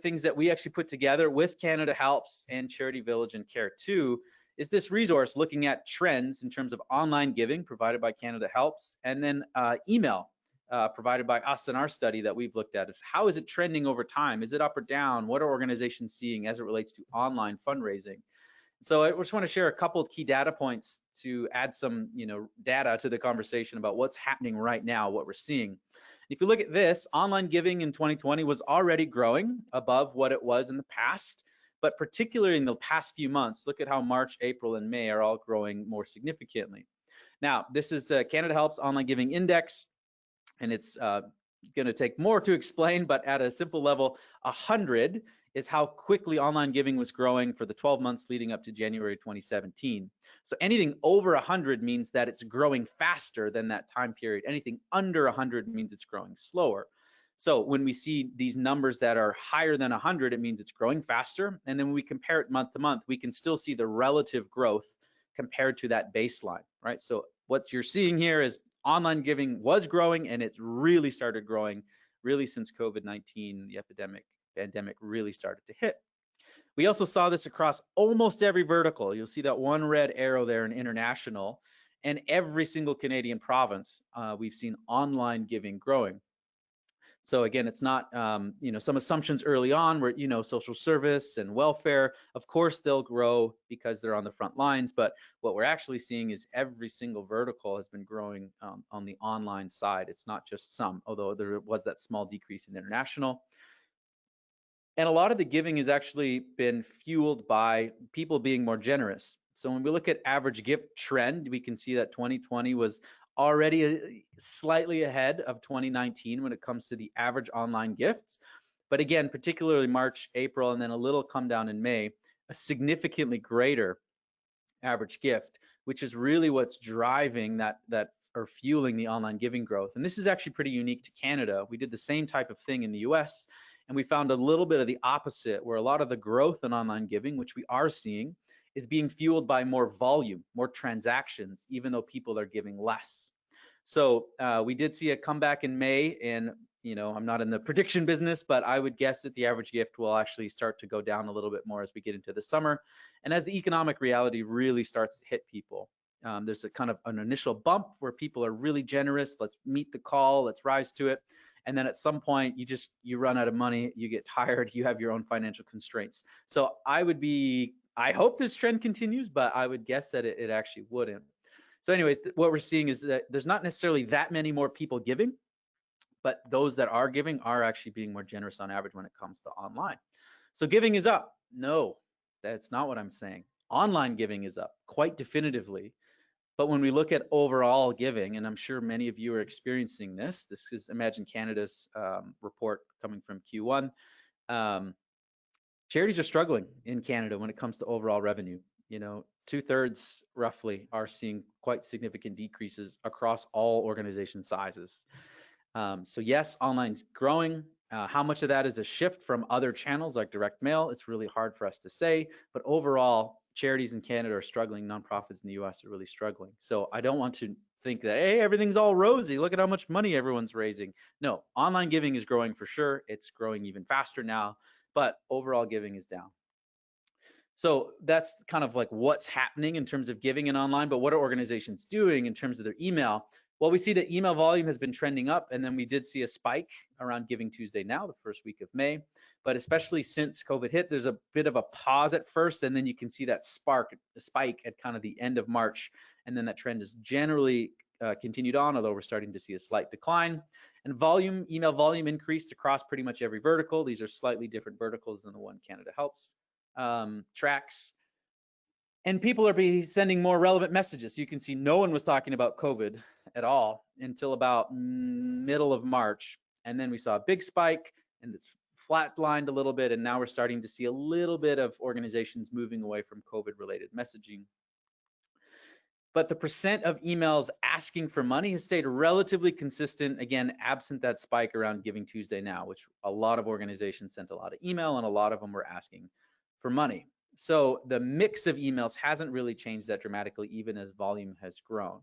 things that we actually put together with Canada Helps and Charity Village and Care2 is this resource looking at trends in terms of online giving provided by Canada Helps, and then email provided by us in our study that we've looked at. Is how is it trending over time? Is it up or down? What are organizations seeing as it relates to online fundraising? So I just want to share a couple of key data points to add some, data to the conversation about what's happening right now, what we're seeing. If you look at this, online giving in 2020 was already growing above what it was in the past, but particularly in the past few months, look at how March, April, and May are all growing more significantly. Now, this is Canada Helps Online Giving Index, and it's going to take more to explain, but at a simple level, 100 is how quickly online giving was growing for the 12 months leading up to January 2017. So anything over 100 means that it's growing faster than that time period. Anything under 100 means it's growing slower. So when we see these numbers that are higher than 100, it means it's growing faster. And then when we compare it month to month, we can still see the relative growth compared to that baseline, right? So what you're seeing here is online giving was growing, and it's really started growing really since COVID-19, the pandemic really started to hit. We also saw this across almost every vertical. You'll see that one red arrow there in international, and every single Canadian province, we've seen online giving growing. So again, it's not, some assumptions early on were, social service and welfare, of course they'll grow because they're on the front lines, but what we're actually seeing is every single vertical has been growing on the online side. It's not just some, although there was that small decrease in international. And a lot of the giving has actually been fueled by people being more generous. So when we look at average gift trend, we can see that 2020 was already slightly ahead of 2019 when it comes to the average online gifts. But again, particularly March, April, and then a little come down in May, a significantly greater average gift, which is really what's driving that or fueling the online giving growth. And this is actually pretty unique to Canada. We did the same type of thing in the US, and we found a little bit of the opposite, where a lot of the growth in online giving, which we are seeing, is being fueled by more volume, more transactions, even though people are giving less. So we did see a comeback in May, and I'm not in the prediction business, but I would guess that the average gift will actually start to go down a little bit more as we get into the summer, and as the economic reality really starts to hit people. There's a kind of an initial bump where people are really generous. Let's meet the call, let's rise to it. And then at some point, you run out of money, you get tired, you have your own financial constraints. So I hope this trend continues, but I would guess that it actually wouldn't. So anyways, what we're seeing is that there's not necessarily that many more people giving, but those that are giving are actually being more generous on average when it comes to online. So giving is up. No, that's not what I'm saying. Online giving is up quite definitively. But when we look at overall giving, and I'm sure many of you are experiencing this is Imagine Canada's report coming from Q1. Charities are struggling in Canada when it comes to overall revenue. 2/3 roughly are seeing quite significant decreases across all organization sizes. So yes, online's growing. How much of that is a shift from other channels like direct mail? It's really hard for us to say, but overall, charities in Canada are struggling. Nonprofits in the US are really struggling. So I don't want to think that, hey, everything's all rosy. Look at how much money everyone's raising. No, online giving is growing for sure. It's growing even faster now, but overall giving is down. So that's kind of like what's happening in terms of giving and online, but what are organizations doing in terms of their email? Well, we see that email volume has been trending up, and then we did see a spike around Giving Tuesday now, the first week of May. But especially since COVID hit, there's a bit of a pause at first, and then you can see that spike at kind of the end of March, and then that trend has generally continued on, although we're starting to see a slight decline. And email volume increased across pretty much every vertical. These are slightly different verticals than the one Canada Helps tracks. And people are sending more relevant messages. You can see no one was talking about COVID at all until about middle of March. And then we saw a big spike, and it's flatlined a little bit. And now we're starting to see a little bit of organizations moving away from COVID-related messaging. But the percent of emails asking for money has stayed relatively consistent, again, absent that spike around Giving Tuesday now, which a lot of organizations sent a lot of email, and a lot of them were asking for money. So the mix of emails hasn't really changed that dramatically, even as volume has grown.